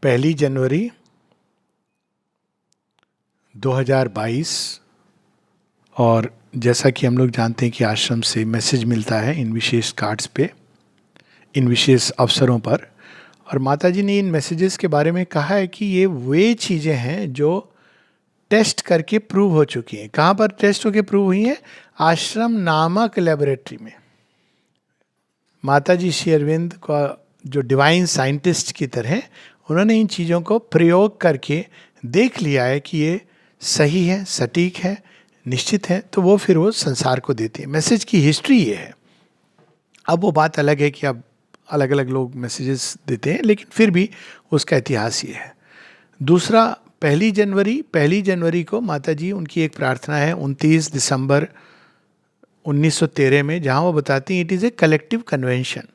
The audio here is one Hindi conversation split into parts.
1 जनवरी 2022। और जैसा कि हम लोग जानते हैं कि आश्रम से मैसेज मिलता है इन विशेष कार्ड्स पे, इन विशेष अवसरों पर। और माता जी ने इन मैसेजेस के बारे में कहा है कि ये वे चीज़ें हैं जो टेस्ट करके प्रूव हो चुकी हैं। कहाँ पर टेस्ट होके प्रूव हुई हैं? आश्रम नामक लेबोरेटरी में। माता जी श्री अरविंद का जो डिवाइन साइंटिस्ट की तरह उन्होंने इन चीज़ों को प्रयोग करके देख लिया है कि ये सही है, सटीक है, निश्चित है, तो वो फिर वो संसार को देती है। मैसेज की हिस्ट्री ये है। अब वो बात अलग है कि अब अलग अलग लोग मैसेजेस देते हैं, लेकिन फिर भी उसका इतिहास ये है। दूसरा, 1 जनवरी को माता जी, उनकी एक प्रार्थना है 29 दिसंबर 1913 में, जहाँ वो बताती हैं it is a collective convention.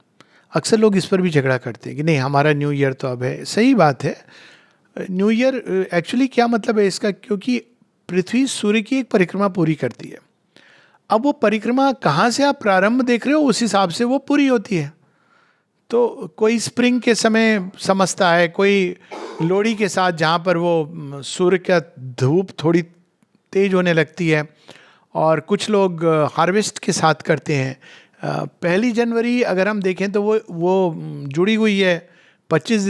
अक्सर लोग इस पर भी झगड़ा करते हैं कि नहीं, हमारा न्यू ईयर तो अब है। सही बात है, न्यू ईयर एक्चुअली क्या मतलब है इसका? क्योंकि पृथ्वी सूर्य की एक परिक्रमा पूरी करती है। अब वो परिक्रमा कहाँ से आप प्रारंभ देख रहे हो, उस हिसाब से वो पूरी होती है। तो कोई स्प्रिंग के समय समझता है, कोई लोहड़ी के साथ जहाँ पर वो सूर्य का धूप थोड़ी तेज होने लगती है, और कुछ लोग हार्वेस्ट के साथ करते हैं। 1 जनवरी अगर हम देखें तो वो जुड़ी हुई है 25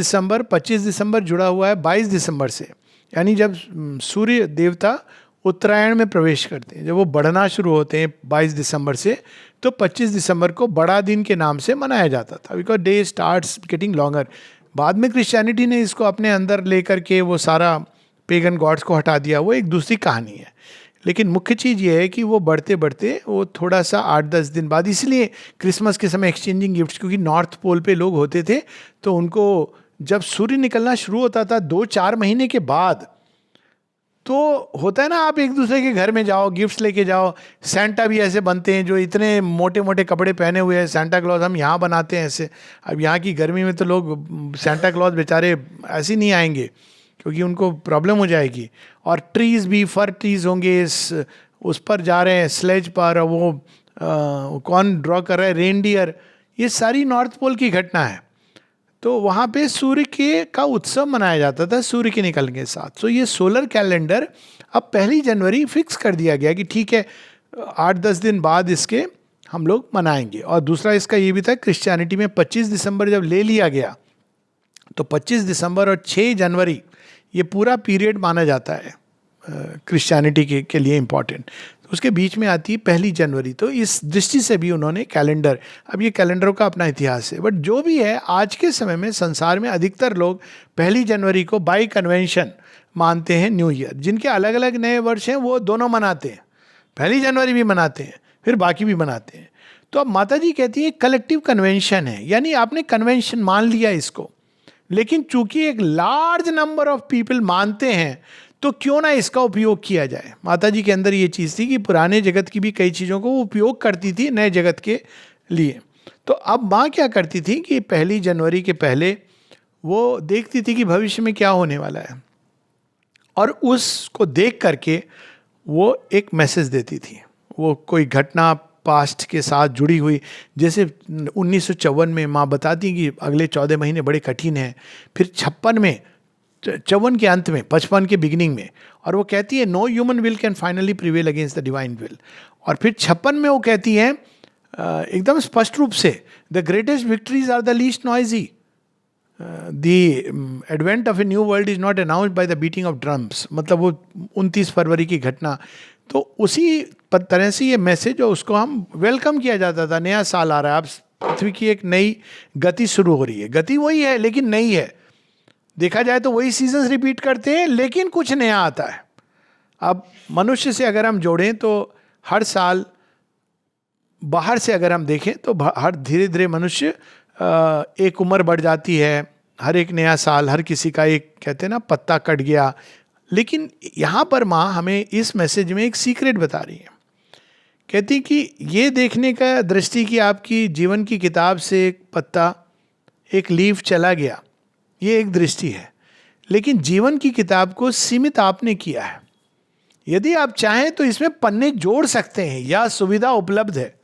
दिसंबर जुड़ा हुआ है 22 दिसंबर से। यानी जब सूर्य देवता उत्तरायण में प्रवेश करते हैं, जब वो बढ़ना शुरू होते हैं 22 दिसंबर से, तो 25 दिसंबर को बड़ा दिन के नाम से मनाया जाता था, because day starts getting longer. बाद में क्रिश्चियनिटी ने इसको अपने अंदर लेकर के वो सारा पेगन गॉड्स को हटा दिया, वो एक दूसरी कहानी है। लेकिन मुख्य चीज़ ये है कि वो बढ़ते बढ़ते वो थोड़ा सा 8-10 दिन बाद, इसलिए क्रिसमस के समय एक्सचेंजिंग गिफ्ट्स, क्योंकि नॉर्थ पोल पे लोग होते थे, तो उनको जब सूर्य निकलना शुरू होता था 2-4 महीने के बाद, तो होता है ना, आप एक दूसरे के घर में जाओ, गिफ्ट्स लेके जाओ। सेंटा भी ऐसे बनते हैं जो इतने मोटे मोटे कपड़े पहने हुए हैं, सेंटा क्लॉज हम यहाँ बनाते हैं ऐसे। अब यहाँ की गर्मी में तो लोग सेंटा क्लॉज बेचारे ऐसे नहीं आएंगे, क्योंकि उनको प्रॉब्लम हो जाएगी। और ट्रीज़ भी फर ट्रीज़ होंगे, उस पर जा रहे हैं स्लेज पर, और वो कौन ड्रॉ कर रहा है, रेनडियर। ये सारी नॉर्थ पोल की घटना है। तो वहाँ पे सूर्य के का उत्सव मनाया जाता था सूर्य के निकलने के साथ। सो ये सोलर कैलेंडर अब 1 जनवरी फिक्स कर दिया गया कि ठीक है, 8-10 दिन बाद इसके हम लोग मनाएंगे। और दूसरा इसका ये भी था, क्रिश्चियनिटी में 25 दिसंबर जब ले लिया गया, तो 25 दिसंबर और 6 जनवरी ये पूरा पीरियड माना जाता है क्रिश्चियनिटी के लिए इम्पॉर्टेंट। तो उसके बीच में आती है 1 जनवरी। तो इस दृष्टि से भी उन्होंने कैलेंडर, अब ये कैलेंडरों का अपना इतिहास है, बट जो भी है, आज के समय में संसार में अधिकतर लोग 1 जनवरी को बाई कन्वेंशन मानते हैं न्यू ईयर। जिनके अलग अलग नए वर्ष हैं वो दोनों मनाते हैं, 1 जनवरी भी मनाते हैं, फिर बाकी भी मनाते हैं। तो अब माता जी कहती है कलेक्टिव कन्वेंशन है, यानी आपने कन्वेंशन मान लिया इसको, लेकिन चूंकि एक लार्ज नंबर ऑफ पीपल मानते हैं, तो क्यों ना इसका उपयोग किया जाए। माता जी के अंदर ये चीज़ थी कि पुराने जगत की भी कई चीज़ों को वो उपयोग करती थी नए जगत के लिए। तो अब माँ क्या करती थी कि 1 जनवरी के पहले वो देखती थी कि भविष्य में क्या होने वाला है, और उसको देख करके वो एक मैसेज देती थी। वो कोई घटना पास्ट के साथ जुड़ी हुई, जैसे 1954 में माँ बताती कि अगले 14 महीने बड़े कठिन हैं। फिर 56 में, 54 के अंत में, 55 के बिगिनिंग में, और वो कहती है no human will can finally prevail against the divine will. और फिर 56 में वो कहती है एकदम स्पष्ट रूप से, the greatest victories are the least noisy, the advent of a new world is not announced by the beating of drums. मतलब वो 29 फरवरी की घटना। तो उसी तरह से ये मैसेज, और उसको हम वेलकम किया जाता था, नया साल आ रहा है, अब पृथ्वी की एक नई गति शुरू हो रही है। गति वही है लेकिन नई है। देखा जाए तो वही सीजन्स रिपीट करते हैं, लेकिन कुछ नया आता है। अब मनुष्य से अगर हम जोड़ें तो हर साल, बाहर से अगर हम देखें तो हर धीरे धीरे मनुष्य एक उम्र बढ़ जाती है। हर एक नया साल, हर किसी का एक, कहते हैं ना, पत्ता कट गया। लेकिन यहाँ पर माँ हमें इस मैसेज में एक सीक्रेट बता रही है। कहती कि ये देखने का दृष्टि कि आपकी जीवन की किताब से एक पत्ता, एक लीफ चला गया, ये एक दृष्टि है, लेकिन जीवन की किताब को सीमित आपने किया है। यदि आप चाहें तो इसमें पन्ने जोड़ सकते हैं, यह सुविधा उपलब्ध है,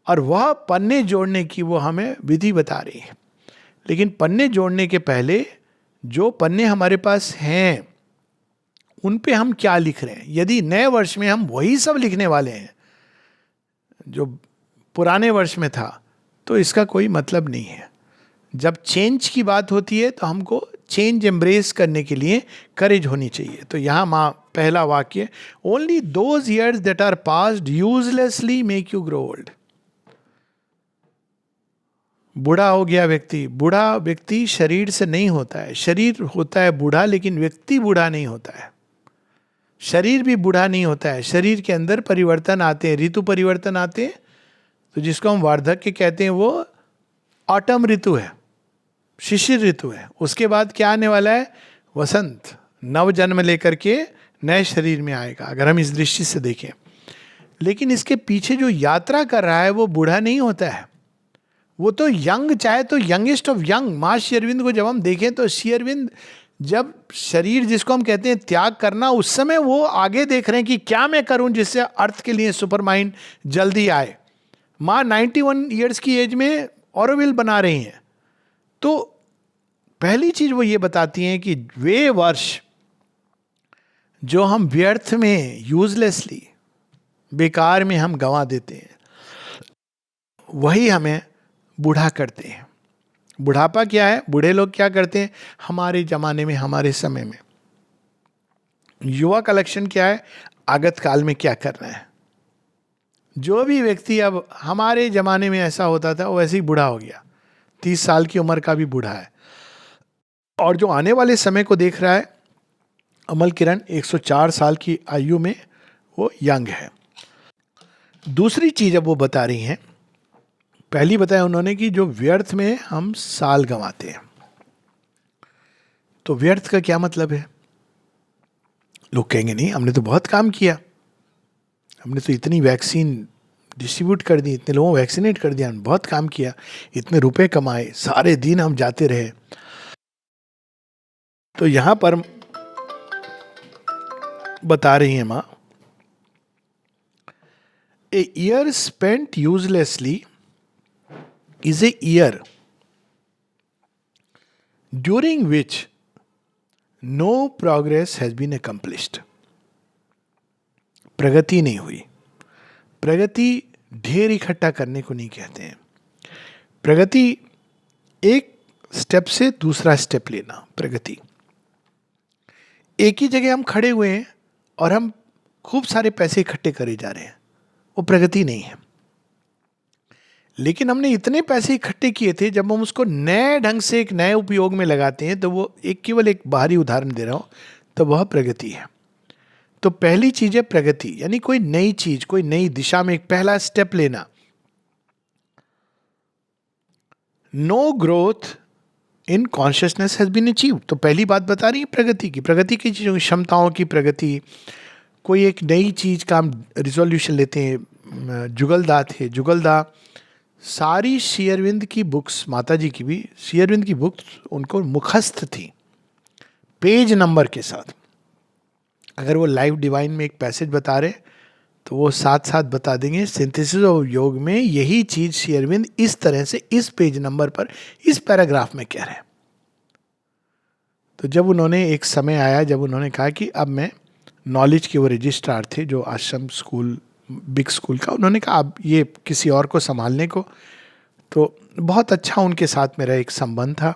और वह पन्ने जोड़ने की वो हमें विधि बता रही है। लेकिन पन्ने जोड़ने के पहले जो पन्ने हमारे पास हैं उन पे हम क्या लिख रहे हैं। यदि नए वर्ष में हम वही सब लिखने वाले हैं जो पुराने वर्ष में था, तो इसका कोई मतलब नहीं है। जब चेंज की बात होती है तो हमको चेंज एम्ब्रेस करने के लिए करेज होनी चाहिए। तो यहाँ माँ पहला वाक्य, only those years that are passed uselessly make you grow old. बूढ़ा हो गया व्यक्ति, बूढ़ा व्यक्ति शरीर से नहीं होता है, शरीर होता है बूढ़ा, लेकिन व्यक्ति बूढ़ा नहीं होता है। शरीर भी बूढ़ा नहीं होता है, शरीर के अंदर परिवर्तन आते हैं, ऋतु परिवर्तन आते हैं। तो जिसको हम वार्धक्य कहते हैं वो ऑटम ऋतु है, शिशिर ऋतु है। उसके बाद क्या आने वाला है? वसंत, नव जन्म लेकर के नए शरीर में आएगा, अगर हम इस दृष्टि से देखें। लेकिन इसके पीछे जो यात्रा कर रहा है वो बूढ़ा नहीं होता है, वो तो यंग, चाहे तो यंगेस्ट ऑफ यंग। माँ श्री अरविंद को जब हम देखें तो श्री अरविंद जब शरीर, जिसको हम कहते हैं त्याग करना, उस समय वो आगे देख रहे हैं कि क्या मैं करूं जिससे अर्थ के लिए सुपर माइंड जल्दी आए। माँ 91 ईयर्स की एज में ऑरोविल बना रही हैं। तो पहली चीज वो ये बताती हैं कि वे वर्ष जो हम व्यर्थ में, यूजलेसली, बेकार में हम गंवा देते हैं, वही हमें बूढ़ा करते हैं। बुढ़ापा क्या है? बूढ़े लोग क्या करते हैं हमारे जमाने में, हमारे समय में। युवा का लक्षण क्या है? आगत काल में क्या करना है। जो भी व्यक्ति अब हमारे जमाने में ऐसा होता था वो ऐसे ही बूढ़ा हो गया, 30 साल की उम्र का भी बूढ़ा है। और जो आने वाले समय को देख रहा है, अमल किरण 104 साल की आयु में वो यंग है। दूसरी चीज अब वो बता रही हैं, पहली बताया उन्होंने कि जो व्यर्थ में हम साल गंवाते हैं। तो व्यर्थ का क्या मतलब है? लोग कहेंगे नहीं, हमने तो बहुत काम किया, हमने तो इतनी वैक्सीन डिस्ट्रीब्यूट कर दी, इतने लोगों को वैक्सीनेट कर दिया, हमने बहुत काम किया, इतने रुपए कमाए, सारे दिन हम जाते रहे। तो यहां पर बता रही हैं मां, a year spent uselessly is a year during which no progress has been accomplished. प्रगति नहीं हुई। प्रगति ढेर इकट्ठा करने को नहीं कहते हैं। प्रगति एक स्टेप से दूसरा स्टेप लेना, प्रगति। एक ही जगह हम खड़े हुए हैं और हम खूब सारे पैसे इकट्ठे करे जा रहे हैं, वो प्रगति नहीं है। लेकिन हमने इतने पैसे इकट्ठे किए थे, जब हम उसको नए ढंग से एक नए उपयोग में लगाते हैं तो वो केवल एक बाहरी उदाहरण दे रहा हूं, तो वह प्रगति है। तो पहली चीज है प्रगति, यानी कोई नई चीज, कोई नई दिशा में एक पहला स्टेप लेना। No growth in consciousness has been achieved. तो पहली बात बता रही है प्रगति की, प्रगति की चीजों की, क्षमताओं की प्रगति। कोई एक नई चीज का हम रिजोल्यूशन लेते हैं। जुगलदा थे, जुगलदा सारी श्री अरविंद की बुक्स, माता जी की भी श्री अरविंद की बुक्स उनको मुखस्थ थी, पेज नंबर के साथ। अगर वो लाइव डिवाइन में एक पैसेज बता रहे तो वो साथ साथ बता देंगे सिंथेसिस ऑफ योग में यही चीज श्री अरविंद इस तरह से इस पेज नंबर पर इस पैराग्राफ में कह रहे हैं। तो जब उन्होंने, एक समय आया जब उन्होंने कहा कि अब मैं, नॉलेज के वो रजिस्ट्रार थे जो आश्रम स्कूल, बिग स्कूल का, उन्होंने कहा अब ये किसी और को संभालने को। तो बहुत अच्छा उनके साथ मेरा एक संबंध था।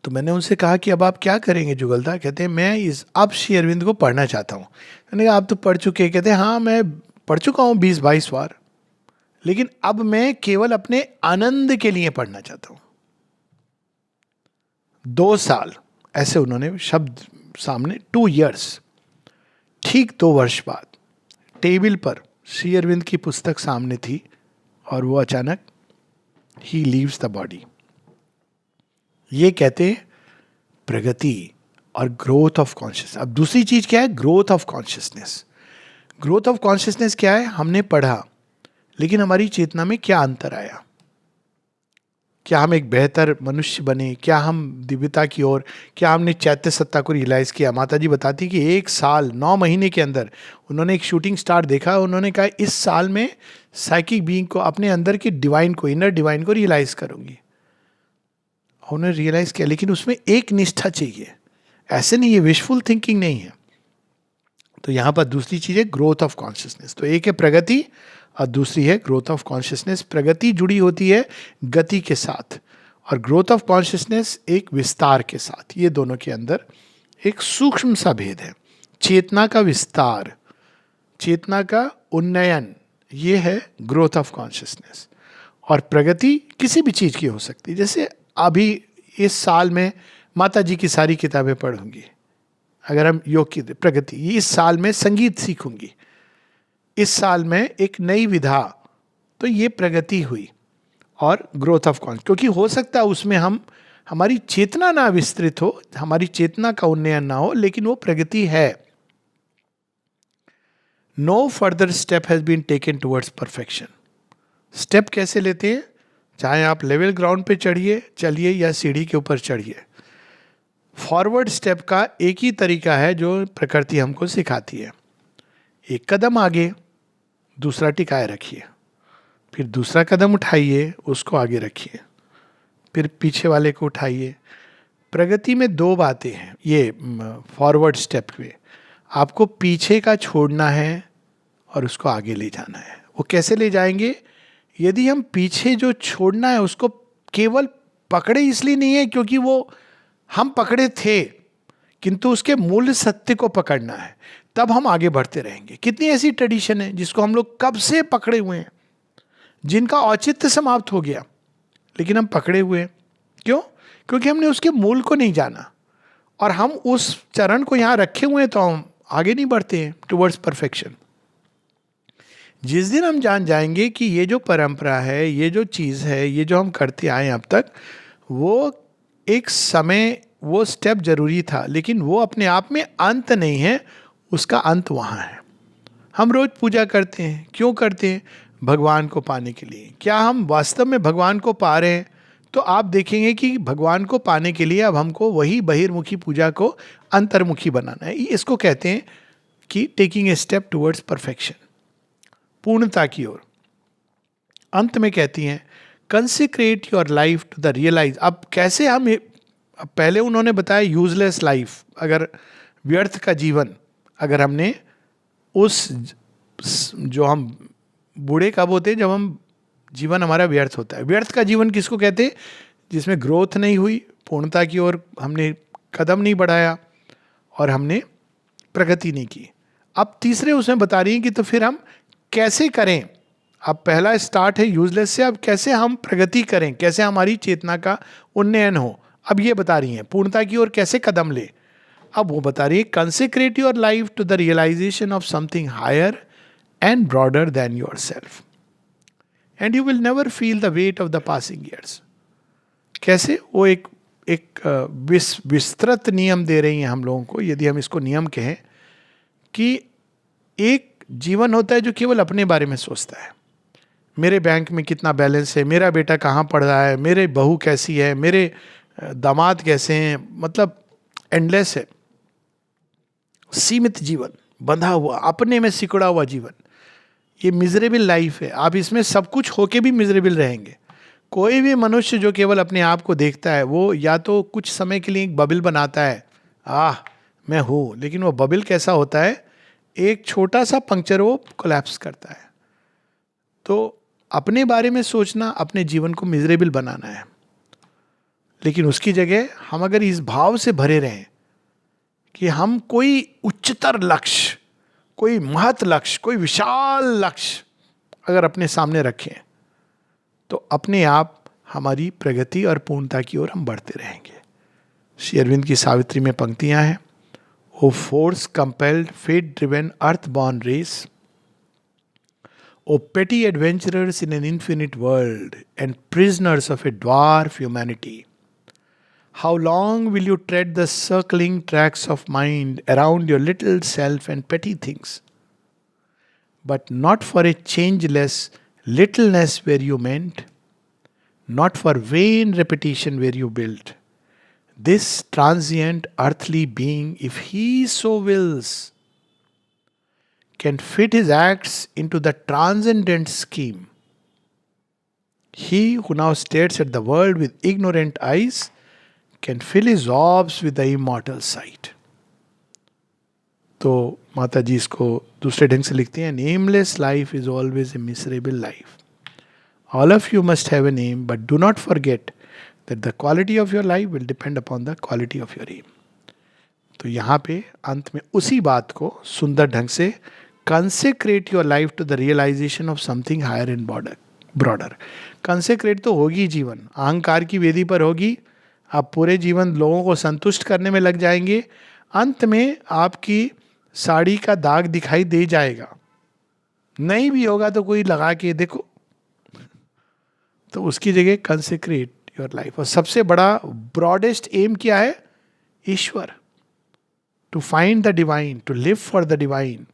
तो मैंने उनसे कहा कि अब आप क्या करेंगे जुगलदा? कहते हैं मैं अब श्री अरविंद को पढ़ना चाहता हूँ। मैंने कहा आप तो पढ़ चुके? कहते हैं हाँ मैं पढ़ चुका हूँ 20-22 बार, लेकिन अब मैं केवल अपने आनंद के लिए पढ़ना चाहता हूँ। 2 साल, ऐसे उन्होंने शब्द सामने, 2 years। ठीक 2 वर्ष बाद टेबल पर श्री अरविंद की पुस्तक सामने थी और वो अचानक ही लीव्स द बॉडी। ये कहते हैं प्रगति और ग्रोथ ऑफ कॉन्शियसनेस। अब दूसरी चीज क्या है? Growth of consciousness. Growth of consciousness क्या है? हमने पढ़ा, लेकिन हमारी चेतना में क्या अंतर आया? क्या हम एक बेहतर मनुष्य बने? क्या हम दिव्यता की ओर, क्या हमने चैत्य सत्ता को रियलाइज किया? माता जी बताती कि 1 साल 9 महीने के अंदर उन्होंने एक शूटिंग स्टार देखा। उन्होंने कहा इस साल में साइकिक बीइंग को, अपने अंदर की डिवाइन को, इनर डिवाइन को रियलाइज करूंगी। उन्होंने रियलाइज किया, लेकिन उसमें एक निष्ठा चाहिए, ऐसे नहीं, ये विशफुल थिंकिंग नहीं है। तो यहाँ पर दूसरी चीज है ग्रोथ ऑफ कॉन्शियसनेस। तो एक है प्रगति और दूसरी है ग्रोथ ऑफ कॉन्शियसनेस। प्रगति जुड़ी होती है गति के साथ और ग्रोथ ऑफ कॉन्शियसनेस एक विस्तार के साथ। ये दोनों के अंदर एक सूक्ष्म सा भेद है। चेतना का विस्तार, चेतना का उन्नयन, ये है ग्रोथ ऑफ कॉन्शियसनेस। और प्रगति किसी भी चीज की हो सकती है। जैसे अभी इस साल में माता जी की सारी किताबें पढ़ूंगी, अगर हम योग की प्रगति, इस साल में संगीत सीखूंगी, इस साल में एक नई विधा, तो ये प्रगति हुई और ग्रोथ ऑफ कॉन्शियसनेस। क्योंकि हो सकता है उसमें हम हमारी चेतना ना विस्तृत हो, हमारी चेतना का उन्नयन ना हो, लेकिन वो प्रगति है। No further step has been taken towards perfection. Step कैसे लेते हैं? चाहे आप लेवल ग्राउंड पे चलिए या सीढ़ी के ऊपर चढ़िए, फॉरवर्ड स्टेप का एक ही तरीका है जो प्रकृति हमको सिखाती है। एक कदम आगे, दूसरा टिकाए रखिए, फिर दूसरा कदम उठाइए, उसको आगे रखिए, फिर पीछे वाले को उठाइए। प्रगति में दो बातें हैं। ये फॉरवर्ड स्टेप में आपको पीछे का छोड़ना है और उसको आगे ले जाना है। वो कैसे ले जाएंगे? यदि हम पीछे जो छोड़ना है उसको केवल पकड़े इसलिए नहीं है क्योंकि वो हम पकड़े थे, किंतु उसके मूल सत्य को पकड़ना है, तब हम आगे बढ़ते रहेंगे। कितनी ऐसी ट्रेडिशन है जिसको हम लोग कब से पकड़े हुए हैं, जिनका औचित्य समाप्त हो गया, लेकिन हम पकड़े हुए हैं। क्यों? क्योंकि हमने उसके मूल को नहीं जाना, और हम उस चरण को यहाँ रखे हुए हैं तो हम आगे नहीं बढ़ते हैं टुवर्ड्स परफेक्शन। जिस दिन हम जान जाएंगे कि ये जो परंपरा है, ये जो चीज़ है, ये जो हम करते आए अब तक, वो एक समय, वो स्टेप जरूरी था, लेकिन वो अपने आप में अंत नहीं है, उसका अंत वहाँ है। हम रोज पूजा करते हैं, क्यों करते हैं? भगवान को पाने के लिए। क्या हम वास्तव में भगवान को पा रहे हैं? तो आप देखेंगे कि भगवान को पाने के लिए अब हमको वही बहिर्मुखी पूजा को अंतर्मुखी बनाना है। इसको कहते हैं कि taking a step towards perfection, पूर्णता की ओर। अंत में कहती हैं consecrate your life to the realise. अब कैसे हम, पहले उन्होंने बताया यूजलेस लाइफ, अगर व्यर्थ का जीवन, अगर हमने उस, जो हम बूढ़े कब होते हैं? जब हम जीवन हमारा व्यर्थ होता है। व्यर्थ का जीवन किसको कहते हैं? जिसमें ग्रोथ नहीं हुई, पूर्णता की ओर हमने कदम नहीं बढ़ाया और हमने प्रगति नहीं की। अब तीसरे उसमें बता रही हैं कि तो फिर हम कैसे करें। अब पहला स्टार्ट है यूजलेस से, अब कैसे हम प्रगति करें, कैसे हमारी चेतना का उन्नयन हो। अब ये बता रही हैं पूर्णता की ओर कैसे कदम ले। अब वो बता रही है consecrate your life to the realisation of something higher and broader than yourself and you will never feel the weight of the passing years. कैसे? वो एक विस्तृत नियम दे रही हैं हम लोगों को, यदि हम इसको नियम कहें, कि एक जीवन होता है जो केवल अपने बारे में सोचता है। मेरे बैंक में कितना बैलेंस है, मेरा बेटा कहाँ पढ़ रहा है, मेरे बहू कैसी है, मेरे दामाद कैसे हैं, मतलब एंडलेस है। सीमित जीवन, बंधा हुआ, अपने में सिकुड़ा हुआ जीवन, ये मिजरेबल लाइफ है। आप इसमें सब कुछ होके भी मिजरेबल रहेंगे। कोई भी मनुष्य जो केवल अपने आप को देखता है, वो या तो कुछ समय के लिए एक बबल बनाता है, मैं हूँ, लेकिन वो बबल कैसा होता है? एक छोटा सा पंक्चर वो कोलैप्स करता है। तो अपने बारे में सोचना, अपने जीवन को मिजरेबल बनाना है। लेकिन उसकी जगह हम अगर इस भाव से भरे रहें कि हम कोई उच्चतर लक्ष्य, कोई महत लक्ष्य, कोई विशाल लक्ष्य अगर अपने सामने रखें, तो अपने आप हमारी प्रगति और पूर्णता की ओर हम बढ़ते रहेंगे। श्री अरविंद की सावित्री में पंक्तियां हैं, O force compelled fate driven earth born race, O petty adventurers in an infinite world and prisoners of a dwarf humanity, how long will you tread the circling tracks of mind around your little self and petty things? But not for a changeless littleness where you meant, not for vain repetition where you built. This transient earthly being, if he so wills, can fit his acts into the transcendent scheme. He who now stares at the world with ignorant eyes can fill his orbs with the immortal sight. तो माता जी इसको दूसरे ढंग से लिखती हैं, nameless life is always a miserable life. All of you must have a name, but do not forget that the quality of your life will depend upon the quality of your aim. तो यहाँ पे अंत में उसी बात को सुंदर ढंग से, consecrate your life to the realisation of something higher and broader. Consecrate तो होगी जीवन, अहंकार की वेदी पर होगी, आप पूरे जीवन लोगों को संतुष्ट करने में लग जाएंगे, अंत में आपकी साड़ी का दाग दिखाई दे जाएगा, नहीं भी होगा तो कोई लगा के देखो। तो उसकी जगह कंसेक्रेट योर लाइफ। और सबसे बड़ा ब्रॉडेस्ट एम क्या है? ईश्वर। To find the divine, to live for the divine,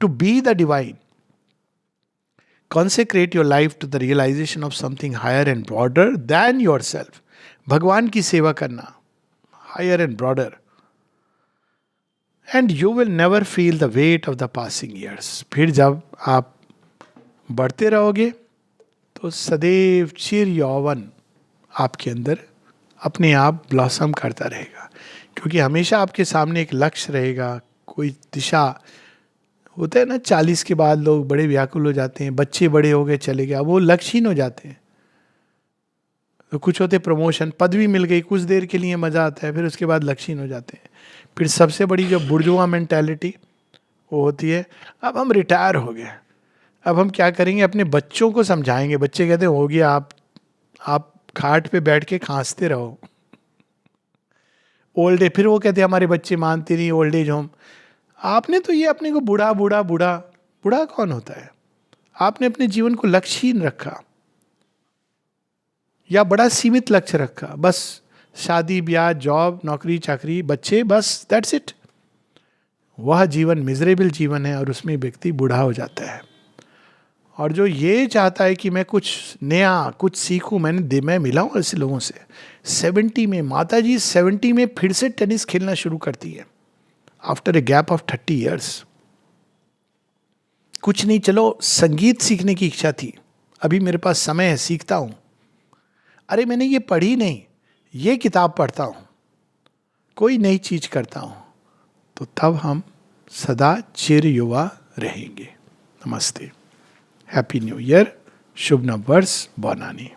to be the divine. Consecrate your life to the realization of something higher and broader than yourself. भगवान की सेवा करना, higher and broader. And you will never feel the weight of the passing years. फिर जब आप बढ़ते रहोगे तो सदैव चिर यौवन आपके अंदर अपने आप ब्लॉसम करता रहेगा, क्योंकि हमेशा आपके सामने एक लक्ष्य रहेगा, कोई दिशा। होता है ना, 40 के बाद लोग बड़े व्याकुल हो जाते हैं, बच्चे बड़े हो गए, चले गए, अब वो लक्ष्यहीन हो जाते हैं। तो कुछ होते प्रमोशन, पदवी मिल गई, कुछ देर के लिए मजा आता है, फिर उसके बाद लक्ष्यहीन हो जाते हैं। फिर सबसे बड़ी जो बुर्जुआ मेंटालिटी वो होती है, अब हम रिटायर हो गए, अब हम क्या करेंगे, अपने बच्चों को समझाएंगे। बच्चे कहते हैं हो गया, आप खाट पे बैठ के खांसते रहो। ओल्ड एज, फिर वो कहते हैं हमारे बच्चे मानते नहीं, ओल्ड एज होम। आपने तो ये अपने को बूढ़ा बूढ़ा बूढ़ा, बूढ़ा कौन होता है? आपने अपने जीवन को लक्ष्यहीन रखा या बड़ा सीमित लक्ष्य रखा, बस शादी ब्याह, जॉब, नौकरी चाकरी, बच्चे, बस दैट्स इट। वह जीवन मिजरेबल जीवन है और उसमें व्यक्ति बूढ़ा हो जाता है। और जो ये चाहता है कि मैं कुछ नया, कुछ सीखूं, मैं मिला हूं ऐसे लोगों से। 70 में माता जी 70 में फिर से टेनिस खेलना शुरू करती है, after a gap of 30 years. कुछ नहीं, चलो संगीत सीखने की इच्छा थी, अभी मेरे पास समय है, सीखता हूं। अरे मैंने ये पढ़ी नहीं, ये किताब पढ़ता हूं, कोई नई चीज करता हूं। तो तब हम सदा चिर युवा रहेंगे। नमस्ते, हैप्पी न्यू ईयर, शुभ नव वर्ष, बोनानी।